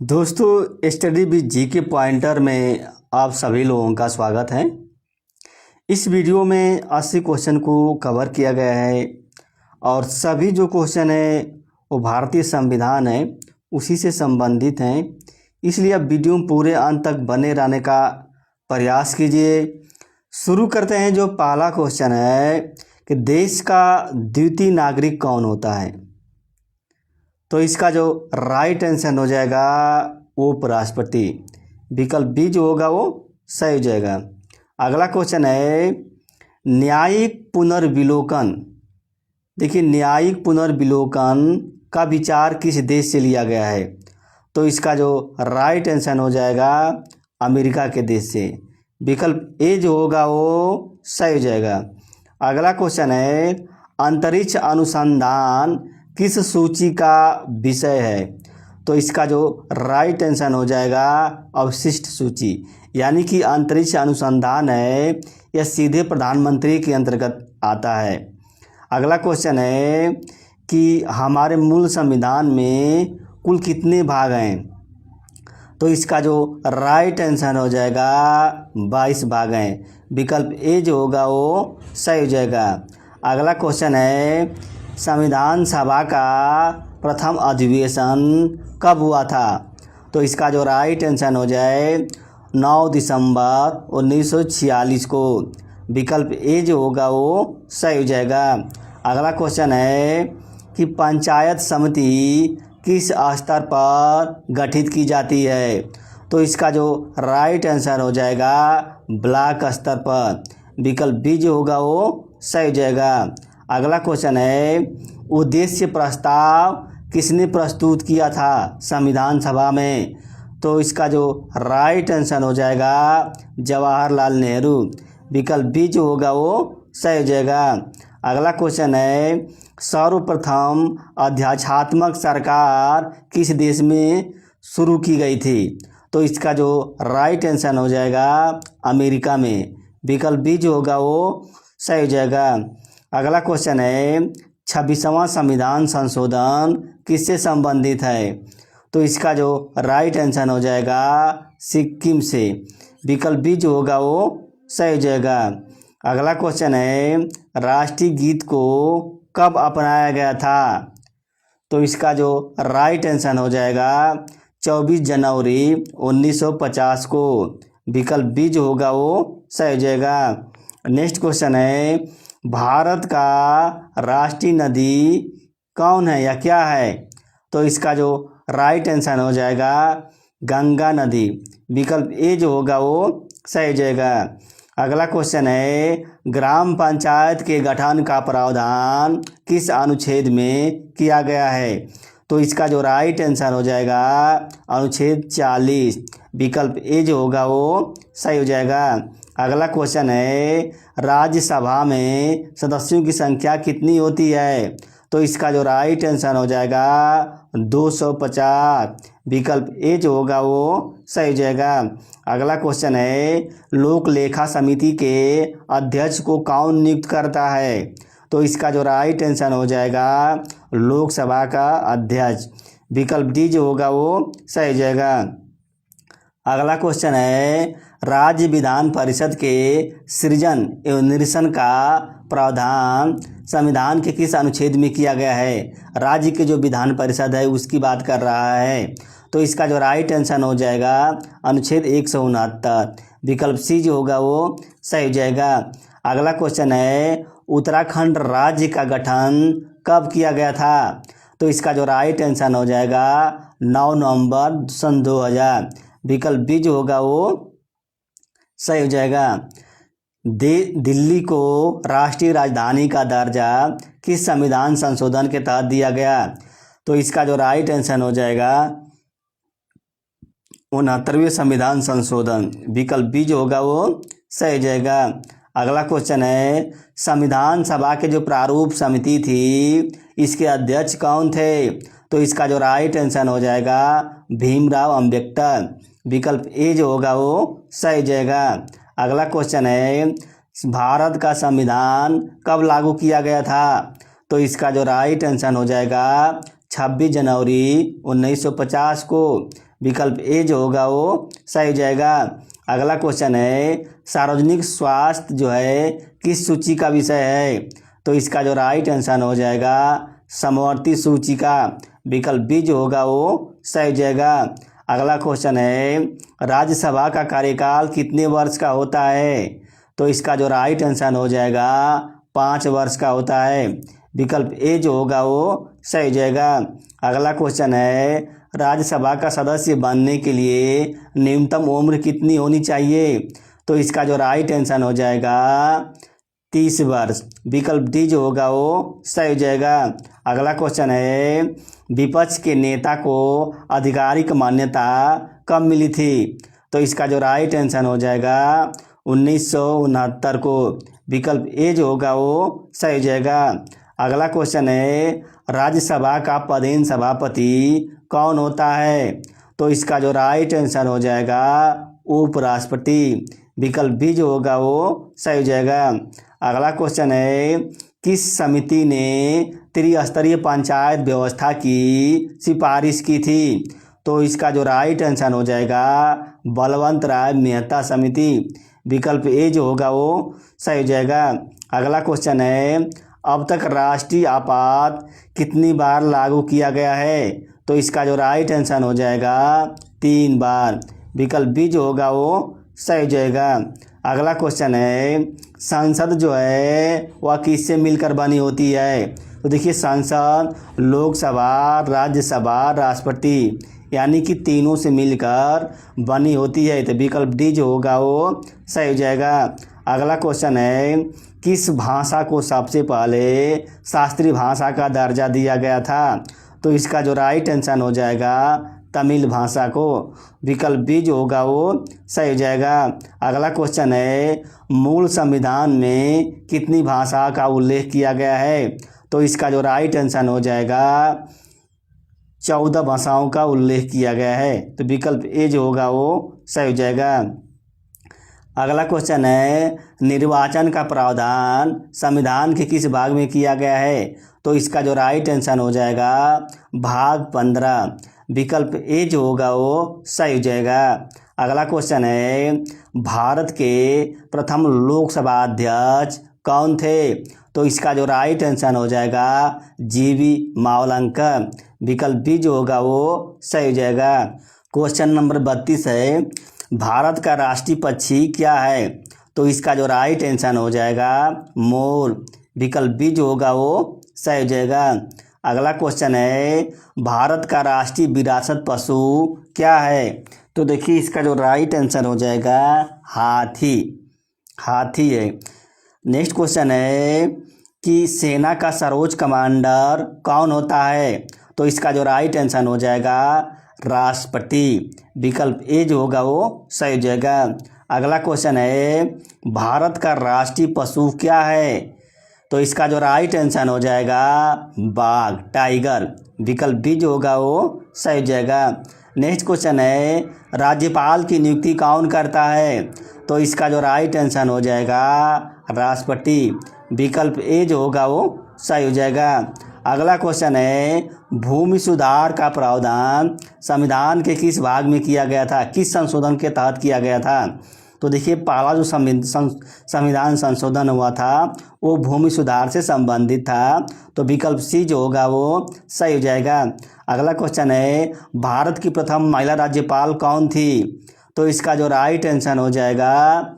दोस्तों, study with GK pointer में आप सभी लोगों का स्वागत है। इस वीडियो में 80 क्वेश्चन को कवर किया गया है और सभी जो क्वेश्चन है वो भारतीय संविधान है उसी से संबंधित हैं। इसलिए अब वीडियो में पूरे अंत तक बने रहने का प्रयास कीजिए। शुरू करते हैं। जो पहला क्वेश्चन है कि देश का द्वितीय नागरिक कौन होता है, तो इसका जो राइट आंसर हो जाएगा वो उपराष्ट्रपति। विकल्प बी जो होगा वो सही हो जाएगा। अगला क्वेश्चन है न्यायिक पुनर्विलोकन। देखिए, न्यायिक पुनर्विलोकन का विचार किस देश से लिया गया है, तो इसका जो राइट आंसर हो जाएगा अमेरिका के देश से। विकल्प ए जो होगा वो सही हो जाएगा। अगला क्वेश्चन है अंतरिक्ष अनुसंधान किस सूची का विषय है, तो इसका जो राइट आंसर हो जाएगा अवशिष्ट सूची। यानी कि अंतरिक्ष अनुसंधान है यह सीधे प्रधानमंत्री के अंतर्गत आता है। अगला क्वेश्चन है कि हमारे मूल संविधान में कुल कितने भाग हैं, तो इसका जो राइट आंसर हो जाएगा 22 भाग हैं। विकल्प ए जो होगा वो सही हो जाएगा। अगला क्वेश्चन है संविधान सभा का प्रथम अधिवेशन कब हुआ था, तो इसका जो राइट आंसर हो जाए 9 दिसंबर 1946 को। विकल्प ए जो होगा वो सही हो जाएगा। अगला क्वेश्चन है कि पंचायत समिति किस स्तर पर गठित की जाती है, तो इसका जो राइट आंसर हो जाएगा ब्लॉक स्तर पर। विकल्प बी जो होगा वो सही हो जाएगा। अगला क्वेश्चन है उद्देश्य प्रस्ताव किसने प्रस्तुत किया था संविधान सभा में, तो इसका जो राइट आंसर हो जाएगा जवाहरलाल नेहरू। विकल्प बी जो होगा वो सही हो जाएगा। अगला क्वेश्चन है सर्वप्रथम अध्यादेशात्मक सरकार किस देश में शुरू की गई थी, तो इसका जो राइट आंसर हो जाएगा अमेरिका में। विकल्प बी जो होगा वो सही हो जाएगा। अगला क्वेश्चन है 26वां संविधान संशोधन किससे संबंधित है, तो इसका जो राइट आंसर हो जाएगा सिक्किम से। विकल्प बी जो होगा वो सही हो जाएगा। अगला क्वेश्चन है राष्ट्रीय गीत को कब अपनाया गया था, तो इसका जो राइट आंसर हो जाएगा 24 जनवरी 1950 को। विकल्प बी जो होगा वो सही हो जाएगा। नेक्स्ट क्वेश्चन है भारत का राष्ट्रीय नदी कौन है या क्या है, तो इसका जो राइट आंसर हो जाएगा गंगा नदी। विकल्प ए जो होगा वो सही हो जाएगा। अगला क्वेश्चन है ग्राम पंचायत के गठन का प्रावधान किस अनुच्छेद में किया गया है, तो इसका जो राइट आंसर हो जाएगा अनुच्छेद 40। विकल्प ए जो होगा वो सही हो जाएगा। अगला क्वेश्चन है राज्यसभा में सदस्यों की संख्या कितनी होती है, तो इसका जो राइट आंसर हो जाएगा 250। विकल्प ए जो होगा वो सही हो जाएगा। अगला क्वेश्चन है लोक लेखा समिति के अध्यक्ष को कौन नियुक्त करता है, तो इसका जो राइट आंसर हो जाएगा लोकसभा का अध्यक्ष। विकल्प डी जो होगा वो सही हो जाएगा। अगला क्वेश्चन है राज्य विधान परिषद के सृजन एवं निरीक्षण का प्रावधान संविधान के किस अनुच्छेद में किया गया है। राज्य के जो विधान परिषद है उसकी बात कर रहा है, तो इसका जो राइट आंसर हो जाएगा अनुच्छेद 169। विकल्प सी जो होगा वो सही हो जाएगा। अगला क्वेश्चन है उत्तराखंड राज्य का गठन कब किया गया था, तो इसका जो राइट आंसर हो जाएगा 9 नवंबर सन 2000। विकल्प बी जो होगा वो सही हो जाएगा। दिल्ली को राष्ट्रीय राजधानी का दर्जा किस संविधान संशोधन के तहत दिया गया, तो इसका जो राइट आंसर हो जाएगा 69वें संविधान संशोधन। विकल्प बी जो होगा वो सही हो जाएगा। अगला क्वेश्चन है संविधान सभा के जो प्रारूप समिति थी इसके अध्यक्ष कौन थे, तो इसका जो राइट आंसर हो जाएगा भीमराव अंबेडकर। विकल्प ए जो होगा वो सही हो जाएगा। अगला क्वेश्चन है भारत का संविधान कब लागू किया गया था, तो इसका जो राइट आंसर हो जाएगा 26 जनवरी 1950 को। विकल्प ए जो होगा वो सही हो जाएगा। अगला क्वेश्चन है सार्वजनिक स्वास्थ्य जो है किस सूची का विषय है, तो इसका जो राइट आंसर हो जाएगा समवर्ती सूची का, विकल्प बी जो होगा वो सही हो जाएगा। अगला क्वेश्चन है राज्यसभा का कार्यकाल कितने वर्ष का होता है, तो इसका जो राइट आंसर हो जाएगा 5 वर्ष का होता है, विकल्प ए जो होगा वो सही हो जाएगा। अगला क्वेश्चन है राज्यसभा का सदस्य बनने के लिए न्यूनतम उम्र कितनी होनी चाहिए, तो इसका जो राइट आंसर हो जाएगा 30 वर्ष, विकल्प डी जो होगा वो सही हो जाएगा। अगला क्वेश्चन है विपक्ष के नेता को आधिकारिक मान्यता कब मिली थी, तो इसका जो राइट आंसर हो जाएगा 1969 को, विकल्प ए जो होगा वो सही हो जाएगा। अगला क्वेश्चन है राज्यसभा का पदेन सभापति कौन होता है, तो इसका जो राइट आंसर हो जाएगा उपराष्ट्रपति, विकल्प बी जो होगा वो सही हो जाएगा। अगला क्वेश्चन है किस समिति ने त्रिस्तरीय पंचायत व्यवस्था की सिफारिश की थी, तो इसका जो राइट आंसर हो जाएगा बलवंत राय मेहता समिति, विकल्प ए जो होगा वो सही हो जाएगा। अगला क्वेश्चन है अब तक राष्ट्रीय आपात कितनी बार लागू किया गया है, तो इसका जो राइट आंसर हो जाएगा 3 बार, विकल्प बी जो होगा वो सही हो जाएगा। अगला क्वेश्चन है संसद जो है वह किससे मिलकर बनी होती है, तो देखिए संसद लोकसभा राज्यसभा राष्ट्रपति यानी कि तीनों से मिलकर बनी होती है, तो विकल्प डी जो होगा वो सही हो जाएगा। अगला क्वेश्चन है किस भाषा को सबसे पहले शास्त्रीय भाषा का दर्जा दिया गया था, तो इसका जो राइट आंसर हो जाएगा तमिल भाषा को, विकल्प बी जो होगा वो सही हो जाएगा। अगला क्वेश्चन है मूल संविधान में कितनी भाषा का उल्लेख किया गया है, तो इसका जो राइट आंसर हो जाएगा 14 भाषाओं का उल्लेख किया गया है, तो विकल्प ए जो होगा वो सही हो जाएगा। अगला क्वेश्चन है निर्वाचन का प्रावधान संविधान के किस भाग में किया गया है, तो इसका जो राइट आंसर हो जाएगा भाग 15, विकल्प ए जो होगा वो सही हो जाएगा। अगला क्वेश्चन है भारत के प्रथम लोकसभा अध्यक्ष कौन थे, तो इसका जो राइट आंसर हो जाएगा जीवी मावलंकर, विकल्प बी जो होगा वो सही हो जाएगा। क्वेश्चन नंबर 32 है भारत का राष्ट्रीय पक्षी क्या है, तो इसका जो राइट आंसर हो जाएगा मोर, विकल्प बी जो होगा वो सही हो जाएगा। अगला क्वेश्चन है भारत का राष्ट्रीय विरासत पशु क्या है, तो देखिए इसका जो राइट आंसर हो जाएगा हाथी, हाथी है। नेक्स्ट क्वेश्चन है कि सेना का सर्वोच्च कमांडर कौन होता है, तो इसका जो राइट आंसर हो जाएगा राष्ट्रपति, विकल्प ए जो होगा वो सही हो जाएगा। अगला क्वेश्चन है भारत का राष्ट्रीय पशु क्या है, तो इसका जो राइट आंसर हो जाएगा बाघ टाइगर, विकल्प बी जो होगा वो सही हो जाएगा। नेक्स्ट क्वेश्चन है राज्यपाल की नियुक्ति कौन करता है, तो इसका जो राइट आंसर हो जाएगा राष्ट्रपति, विकल्प ए जो होगा वो सही हो जाएगा। अगला क्वेश्चन है भूमि सुधार का प्रावधान संविधान के किस भाग में किया गया था, किस संशोधन के तहत किया गया था, तो देखिए पहला जो संविधान संशोधन हुआ था वो भूमि सुधार से संबंधित था, तो विकल्प सी जो होगा वो सही हो जाएगा। अगला क्वेश्चन है भारत की प्रथम महिला राज्यपाल कौन थी, तो इसका जो राइट आंसर हो जाएगा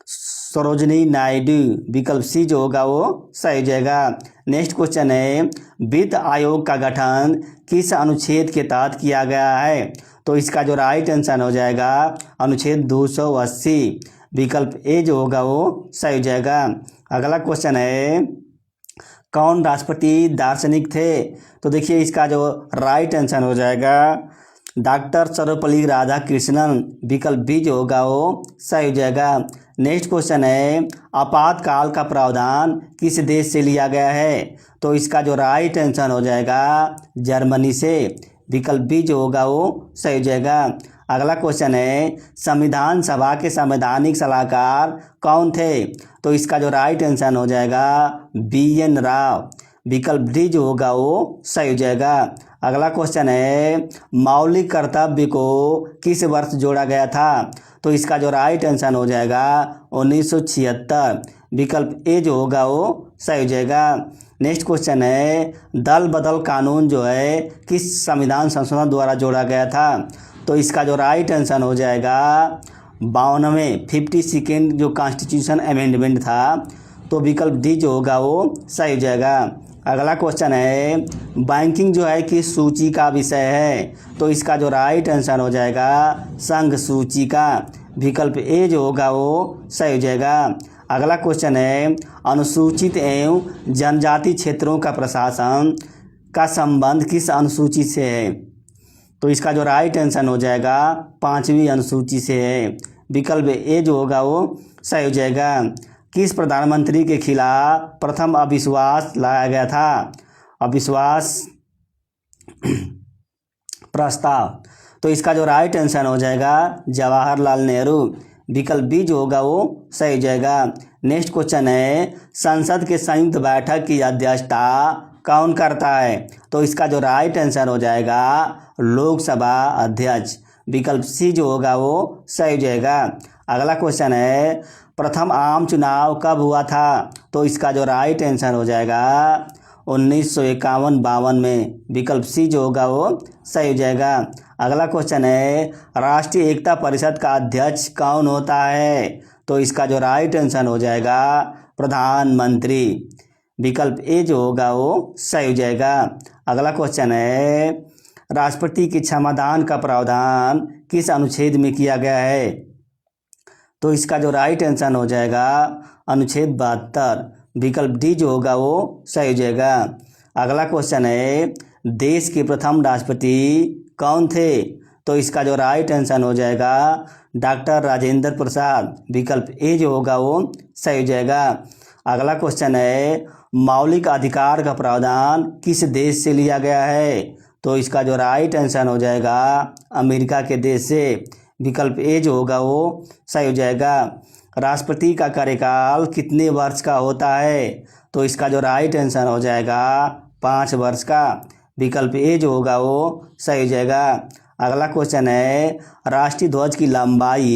सरोजिनी नायडू, विकल्प सी जो होगा वो सही हो जाएगा। नेक्स्ट क्वेश्चन है वित्त आयोग का गठन किस अनुच्छेद के तहत किया गया है, तो इसका जो राइट आंसर हो जाएगा अनुच्छेद 280, विकल्प ए जो होगा वो सही हो जाएगा। अगला क्वेश्चन है कौन राष्ट्रपति दार्शनिक थे, तो देखिए इसका जो राइट आंसर हो जाएगा डॉक्टर सर्वपल्ली राधाकृष्णन, विकल्प बी जो होगा वो सही हो जाएगा। नेक्स्ट क्वेश्चन है आपातकाल का प्रावधान किस देश से लिया गया है, तो इसका जो राइट आंसर हो जाएगा जर्मनी से, विकल्प बी जो होगा वो सही हो जाएगा। अगला क्वेश्चन है संविधान सभा के संवैधानिक सलाहकार कौन थे, तो इसका जो राइट आंसर हो जाएगा बी एन राव, विकल्प डी जो होगा वो सही हो जाएगा। अगला क्वेश्चन है मौलिक कर्तव्य को किस वर्ष जोड़ा गया था? तो इसका जो राइट आंसर हो जाएगा 1976। विकल्प ए जो होगा वो सही हो जाएगा। नेक्स्ट क्वेश्चन है दल बदल कानून जो है किस संविधान संशोधन द्वारा जोड़ा गया था? तो इसका जो राइट आंसर हो जाएगा 52वें 52nd जो कॉन्स्टिट्यूशन अमेंडमेंट था। तो विकल्प डी जो होगा वो सही हो जाएगा। अगला क्वेश्चन है बैंकिंग जो है किस सूची का विषय है? तो इसका जो राइट आंसर हो जाएगा संघ सूची का। विकल्प ए जो होगा वो सही हो जाएगा। अगला क्वेश्चन है अनुसूचित एवं जनजाति क्षेत्रों का प्रशासन का संबंध किस अनुसूची से है? तो इसका जो राइट आंसर हो जाएगा 5वीं अनुसूची से है। विकल्प ए जो होगा वो सही हो जाएगा। किस प्रधानमंत्री के खिलाफ प्रथम अविश्वास लाया गया था? अविश्वास प्रस्ताव। तो इसका जो राइट आंसर हो जाएगा जवाहरलाल नेहरू। विकल्प बी जो होगा वो सही हो जाएगा। नेक्स्ट क्वेश्चन है संसद के संयुक्त बैठक की अध्यक्षता कौन करता है? तो इसका जो राइट आंसर हो जाएगा लोकसभा अध्यक्ष। विकल्प सी जो होगा वो सही हो जाएगा। अगला क्वेश्चन है प्रथम आम चुनाव कब हुआ था? तो इसका जो राइट आंसर हो जाएगा 1951-52 में। विकल्प सी जो होगा वो सही हो जाएगा। अगला क्वेश्चन है राष्ट्रीय एकता परिषद का अध्यक्ष कौन होता है? तो इसका जो राइट आंसर हो जाएगा प्रधानमंत्री। विकल्प ए जो होगा वो सही हो जाएगा। अगला क्वेश्चन है राष्ट्रपति की क्षमादान का प्रावधान किस अनुच्छेद में किया गया है? तो इसका जो राइट आंसर हो जाएगा अनुच्छेद 72। विकल्प डी जो होगा वो सही हो जाएगा। अगला क्वेश्चन है देश के प्रथम राष्ट्रपति कौन थे? तो इसका जो राइट आंसर हो जाएगा डॉक्टर राजेंद्र प्रसाद। विकल्प ए जो होगा वो सही हो जाएगा। अगला क्वेश्चन है मौलिक अधिकार का प्रावधान किस देश से लिया गया है? तो इसका जो राइट आंसर हो जाएगा अमेरिका के देश से। विकल्प ए जो होगा वो सही हो जाएगा। राष्ट्रपति का कार्यकाल कितने वर्ष का होता है? तो इसका जो राइट आंसर हो जाएगा 5 वर्ष का। विकल्प ए जो होगा वो सही हो जाएगा। अगला क्वेश्चन है राष्ट्रीय ध्वज की लंबाई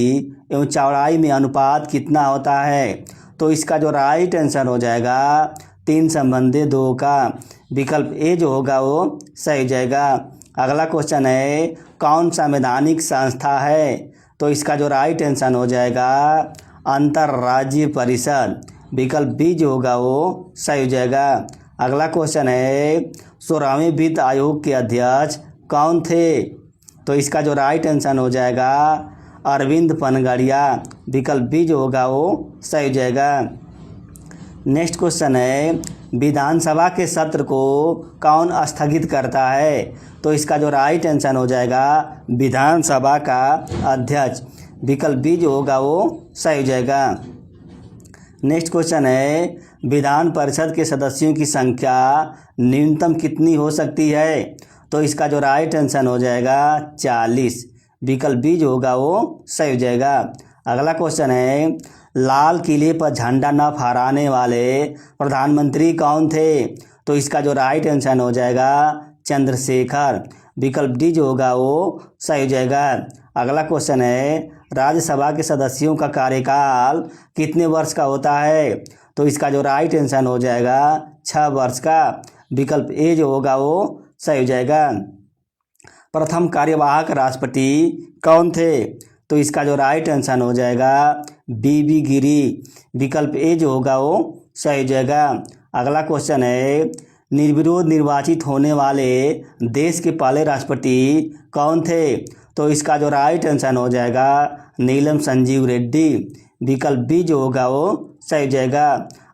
एवं चौड़ाई में अनुपात कितना होता है? तो इसका जो राइट आंसर हो जाएगा 3/2 का। विकल्प ए जो होगा वो सही हो जाएगा। अगला क्वेश्चन है कौन संवैधानिक संस्था है? तो इसका जो राइट आंसर हो जाएगा अंतर्राज्यीय परिषद। विकल्प बी जो होगा वो सही हो जाएगा। अगला क्वेश्चन है 16वें वित्त आयोग के अध्यक्ष कौन थे? तो इसका जो राइट आंसर हो जाएगा अरविंद पनगड़िया। विकल्प बी जो होगा वो सही हो जाएगा। नेक्स्ट क्वेश्चन है विधानसभा के सत्र को कौन स्थगित करता है? तो इसका जो राइट आंसर हो जाएगा विधानसभा का अध्यक्ष। विकल्प बी जो होगा वो सही हो जाएगा। नेक्स्ट क्वेश्चन है विधान परिषद के सदस्यों की संख्या न्यूनतम कितनी हो सकती है? तो इसका जो राइट आंसर हो जाएगा 40। विकल्प बी जो होगा वो सही हो जाएगा। अगला क्वेश्चन है लाल किले पर झंडा न फहराने वाले प्रधानमंत्री कौन थे? तो इसका जो राइट आंसर हो जाएगा चंद्रशेखर। विकल्प डी जो होगा वो सही हो जाएगा। अगला क्वेश्चन है राज्यसभा के सदस्यों का कार्यकाल कितने वर्ष का होता है? तो इसका जो राइट आंसर हो जाएगा 6 वर्ष का। विकल्प ए जो होगा वो सही हो जाएगा। प्रथम कार्यवाहक राष्ट्रपति कौन थे? तो इसका जो राइट आंसर हो जाएगा बीबी गिरी। विकल्प ए जो होगा वो सही हो जाएगा। अगला क्वेश्चन है निर्विरोध निर्वाचित होने वाले देश के पहले राष्ट्रपति कौन थे? तो इसका जो राइट आंसर हो जाएगा नीलम संजीव रेड्डी। विकल्प बी जो होगा वो सही हो जाएगा।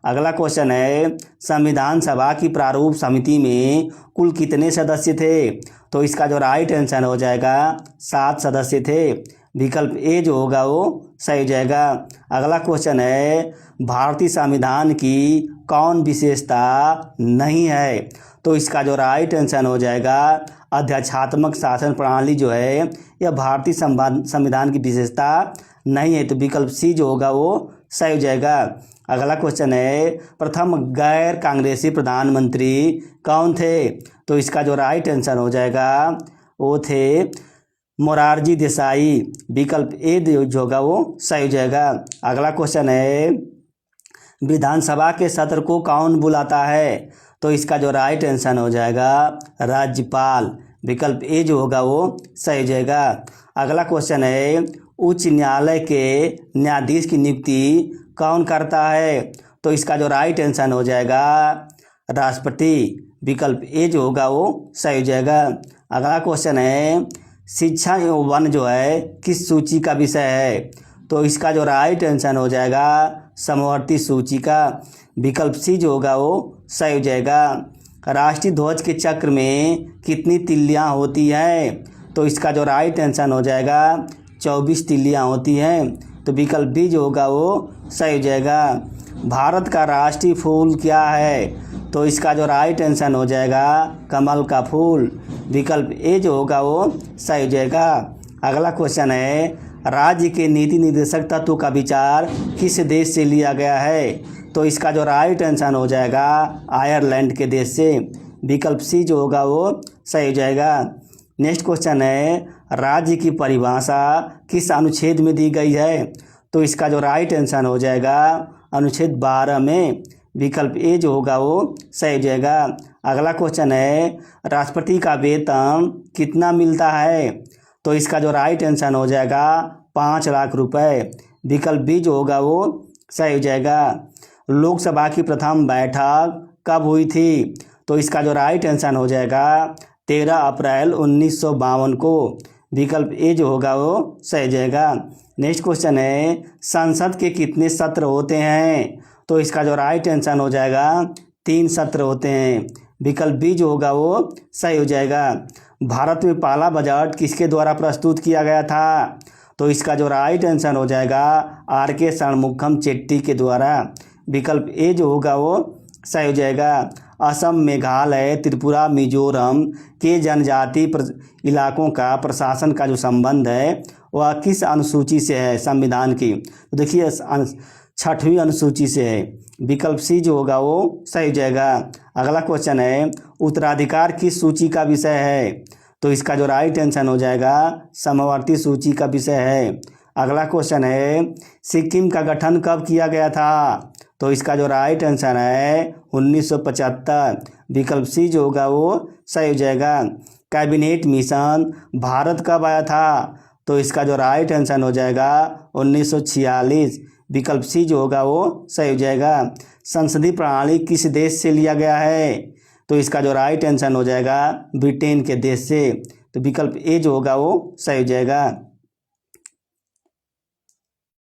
अगला क्वेश्चन है संविधान सभा की प्रारूप समिति में कुल कितने सदस्य थे? तो इसका जो राइट आंसर हो जाएगा 7 सदस्य थे। विकल्प ए जो होगा वो सही हो जाएगा। अगला क्वेश्चन है भारतीय संविधान की कौन विशेषता नहीं है? तो इसका जो राइट आंसर हो जाएगा अध्यक्षात्मक शासन प्रणाली जो है यह भारतीय संविधान की विशेषता नहीं है। तो विकल्प सी जो होगा वो सही हो जाएगा। अगला क्वेश्चन है, प्रथम गैर कांग्रेसी प्रधानमंत्री कौन थे? तो इसका जो राइट आंसर हो जाएगा वो थे मोरारजी देसाई। विकल्प ए जो होगा वो सही हो जाएगा। अगला क्वेश्चन है, विधानसभा के सत्र को कौन बुलाता है? तो इसका जो राइट आंसर हो जाएगा राज्यपाल। विकल्प ए जो होगा वो सही हो जाएगा। अगला क्वेश्चन है, उच्च न्यायालय के न्यायाधीश की नियुक्ति कौन करता है? तो इसका जो राइट आंसर हो जाएगा राष्ट्रपति। विकल्प ए जो होगा वो सही हो जाएगा। अगला क्वेश्चन है, शिक्षा एवं वन जो है किस सूची का विषय है? तो इसका जो राइट आंसर हो जाएगा समवर्ती सूची का। विकल्प सी जो होगा वो सही हो जाएगा। राष्ट्रीय ध्वज के चक्र में कितनी तिल्लियाँ होती हैं? तो इसका जो राइट आंसर हो जाएगा 24 तिल्लियाँ होती हैं। तो विकल्प बी जो होगा वो सही हो जाएगा। भारत का राष्ट्रीय फूल क्या है? तो इसका जो राइट आंसर हो जाएगा कमल का फूल। विकल्प ए जो होगा वो सही हो जाएगा। अगला क्वेश्चन है, राज्य के नीति निर्देशक तत्व का विचार किस देश से लिया गया है? तो इसका जो राइट आंसर हो जाएगा आयरलैंड के देश से। विकल्प सी जो होगा वो सही हो जाएगा। नेक्स्ट क्वेश्चन है, राज्य की परिभाषा किस अनुच्छेद में दी गई है? तो इसका जो राइट आंसर हो जाएगा अनुच्छेद 12 में। विकल्प ए जो होगा वो सही हो जाएगा। अगला क्वेश्चन है, राष्ट्रपति का वेतन कितना मिलता है? तो इसका जो राइट आंसर हो जाएगा 5 लाख रुपए। विकल्प बी जो होगा वो सही हो जाएगा। लोकसभा की प्रथम बैठक कब हुई थी? तो इसका जो राइट आंसर हो जाएगा 13 अप्रैल 1952 को। विकल्प ए जो होगा वो सही हो जाएगा। नेक्स्ट क्वेश्चन है, संसद के कितने सत्र होते हैं? तो इसका जो राइट आंसर हो जाएगा 3 सत्र होते हैं। विकल्प बी जो होगा वो सही हो जाएगा। भारत में पहला बजट किसके द्वारा प्रस्तुत किया गया था? तो इसका जो राइट आंसर हो जाएगा आर के षणमुखम चेट्टी के द्वारा। विकल्प ए जो होगा वो सही हो जाएगा। असम, मेघालय, त्रिपुरा, मिजोरम के जनजाति इलाकों का प्रशासन का जो संबंध है वह किस अनुसूची से है संविधान की? तो देखिए 6वीं अनुसूची से है। विकल्प सी जो होगा वो सही हो जाएगा। अगला क्वेश्चन है, उत्तराधिकार किस सूची का विषय है? तो इसका जो राइट आंसर हो जाएगा समवर्ती सूची का विषय है। अगला क्वेश्चन है, सिक्किम का गठन कब किया गया था? तो इसका जो राइट आंसर है 1975। विकल्प सी जो होगा वो सही हो जाएगा। कैबिनेट मिशन भारत कब आया था? तो इसका जो राइट आंसर हो जाएगा 1946। विकल्प सी जो होगा वो सही हो जाएगा। संसदीय प्रणाली किस देश से लिया गया है? तो इसका जो राइट आंसर हो जाएगा ब्रिटेन के देश से। तो विकल्प ए जो होगा वो सही हो जाएगा।